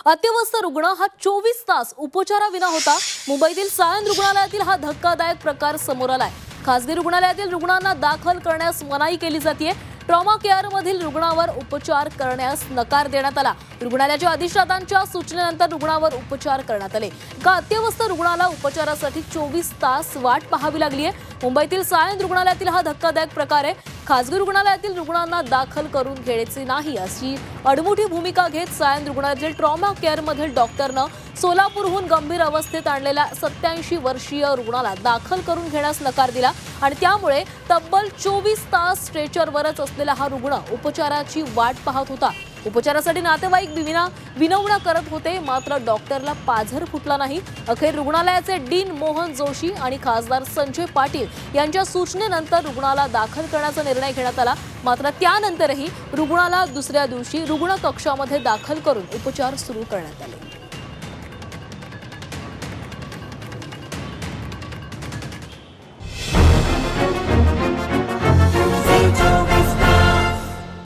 अत्यवस्थ रुग्ण हा 24 तास उपचाराविना होता। मुंबईतील सायन रुग्णालयातील हा धक्कादायक प्रकार समोर आलाय। खासगी रुग्णालयातील रुग्णांना दाखल करण्यास मनाई केली जाते। ट्रॉमा केअर मधील रुग्णावर उपचार करण्यास नकार देण्यात आला। रुग्णालयाच्या अधिष्ठातांच्या सूचनेनंतर रुग्णावर उपचार करण्यात आले। एका अत्यवस्थ रुग्णाला उपचारासाठी 24 तास वाट पाहावी लागली आहे। मुंबईतील सायन रुग्णालयातील हा धक्कादायक प्रकार आहे। खासगी रुग्णालयातील रुग्णांना दाखल करून घ्यायचे नाही अशी अडमुठी भूमिका घेत सायन रुग्णालयातील ट्रॉमा केअर मधील डॉक्टरनं सोलापूरहून गंभीर अवस्थेत आणलेल्या 87 वर्षीय रुग्णाला दाखल करून घेण्यास नकार दिला आणि त्यामुळे तब्बल 24 तास स्ट्रेचरवरच असलेला हा रुग्ण उपचाराची वाट पाहत होता। उपचारासाठी नातेवाईक विनवण्या करत होते, मात्र डॉक्टरला पाझर फुटला नाही। अखेर रुग्णालयाचे डीन मोहन जोशी आणि खासदार संजय पाटील यांच्या सूचनेनंतर रुग्णाला दाखल करण्याचा निर्णय घेण्यात आला। मात्र त्यानंतरही रुग्णाला दुसऱ्या दिवशी रुग्ण कक्षामध्ये दाखल करून उपचार सुरू करण्यात आले।